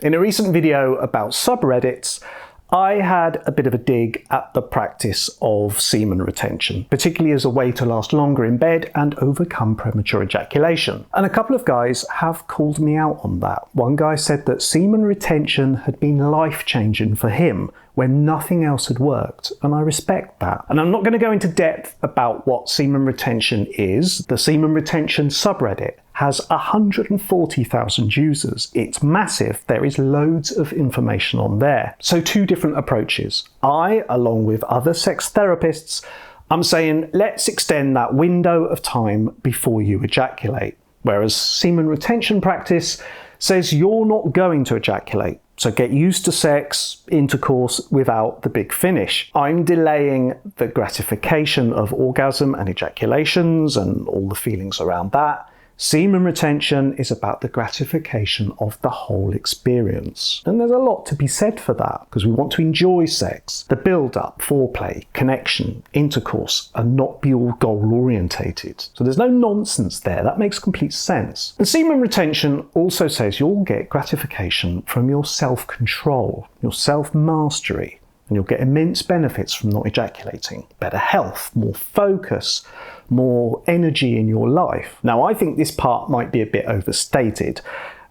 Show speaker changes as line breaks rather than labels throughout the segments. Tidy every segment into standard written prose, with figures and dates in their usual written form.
In a recent video about subreddits, I had a bit of a dig at the practice of semen retention, particularly as a way to last longer in bed and overcome premature ejaculation. And a couple of guys have called me out on that. One guy said that semen retention had been life-changing for him when nothing else had worked, and I respect that. And I'm not going to go into depth about what semen retention is. The semen retention subreddit has 140,000 users. It's massive. There is loads of information on there. So two different approaches. I, along with other sex therapists, I'm saying let's extend that window of time before you ejaculate. Whereas semen retention practice says you're not going to ejaculate. So get used to sex, intercourse without the big finish. I'm delaying the gratification of orgasm and ejaculations and all the feelings around that. Semen retention is about the gratification of the whole experience. And there's a lot to be said for that, because we want to enjoy sex, the build-up, foreplay, connection, intercourse, and not be all goal-orientated. So there's no nonsense there. That makes complete sense. And semen retention also says you'll get gratification from your self-control, your self-mastery, and you'll get immense benefits from not ejaculating. Better health, more focus, more energy in your life. Now, I think this part might be a bit overstated,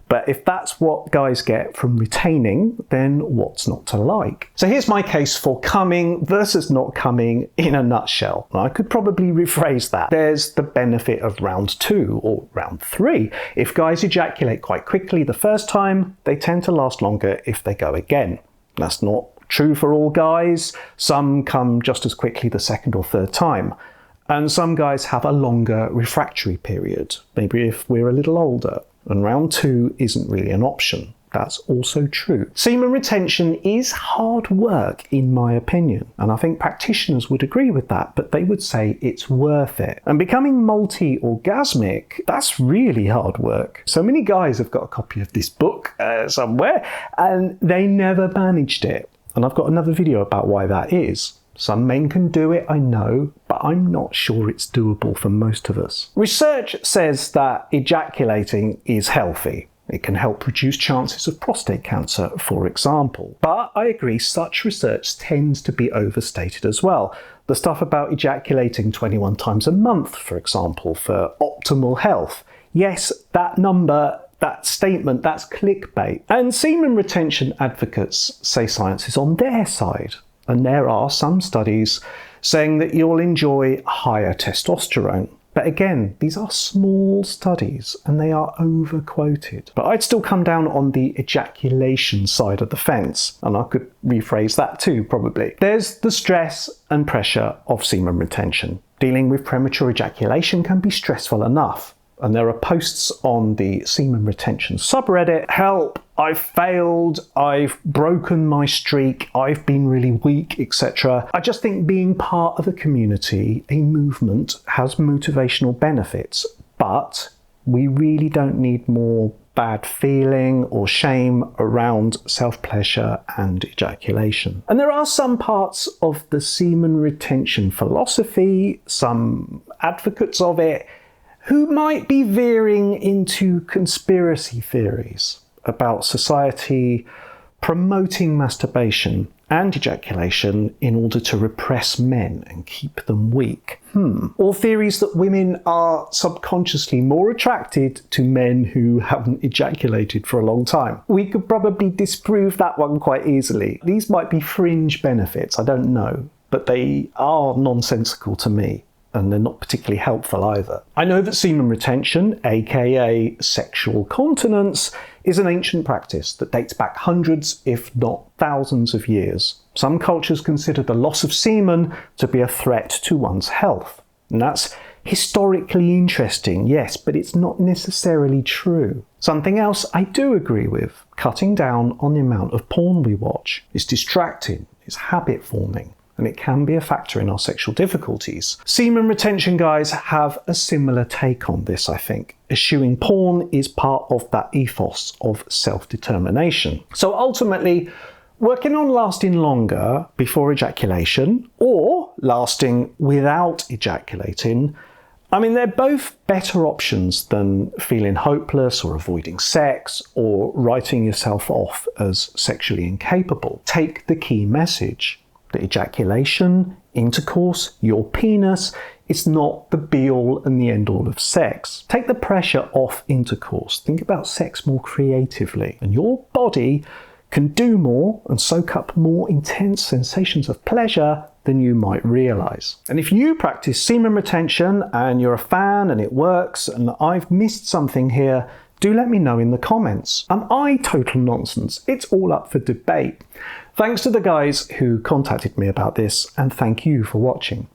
but if that's what guys get from retaining, then what's not to like? So here's my case for coming versus not coming in a nutshell. I could probably rephrase that. There's the benefit of round 2 or round 3. If guys ejaculate quite quickly the first time, they tend to last longer if they go again. That's not true for all guys. Some come just as quickly the second or third time. And some guys have a longer refractory period, maybe if we're a little older, and round 2 isn't really an option. That's also true. Semen retention is hard work, in my opinion, and I think practitioners would agree with that, but they would say it's worth it. And becoming multi-orgasmic, that's really hard work. So many guys have got a copy of this book somewhere, and they never managed it. And I've got another video about why that is. Some men can do it, I know, but I'm not sure it's doable for most of us. Research says that ejaculating is healthy. It can help reduce chances of prostate cancer, for example. But I agree, such research tends to be overstated as well. The stuff about ejaculating 21 times a month, for example, for optimal health. Yes, that number, that statement, that's clickbait. And semen retention advocates say science is on their side. And there are some studies saying that you'll enjoy higher testosterone. But again, these are small studies and they are overquoted. But I'd still come down on the ejaculation side of the fence, and I could rephrase that too, probably. There's the stress and pressure of semen retention. Dealing with premature ejaculation can be stressful enough. And there are posts on the semen retention subreddit. Help, I've failed, I've broken my streak, I've been really weak, etc. I just think being part of a community, a movement, has motivational benefits. But we really don't need more bad feeling or shame around self-pleasure and ejaculation. And there are some parts of the semen retention philosophy, some advocates of it, who might be veering into conspiracy theories about society promoting masturbation and ejaculation in order to repress men and keep them weak. Or theories that women are subconsciously more attracted to men who haven't ejaculated for a long time. We could probably disprove that one quite easily. These might be fringe benefits, I don't know, but they are nonsensical to me. And they're not particularly helpful either. I know that semen retention, aka sexual continence, is an ancient practice that dates back hundreds, if not thousands of years. Some cultures consider the loss of semen to be a threat to one's health. And that's historically interesting, yes, but it's not necessarily true. Something else I do agree with, cutting down on the amount of porn we watch. It's distracting, it's habit forming, and it can be a factor in our sexual difficulties. Semen retention guys have a similar take on this, I think, eschewing porn is part of that ethos of self-determination. So ultimately, working on lasting longer before ejaculation, or lasting without ejaculating, I mean, they're both better options than feeling hopeless or avoiding sex or writing yourself off as sexually incapable. Take the key message. The ejaculation, intercourse, your penis, it's not the be-all and the end-all of sex. Take the pressure off intercourse. Think about sex more creatively. And your body can do more and soak up more intense sensations of pleasure than you might realise. And if you practice semen retention and you're a fan and it works and I've missed something here, do let me know in the comments. Am I total nonsense? It's all up for debate. Thanks to the guys who contacted me about this, and thank you for watching.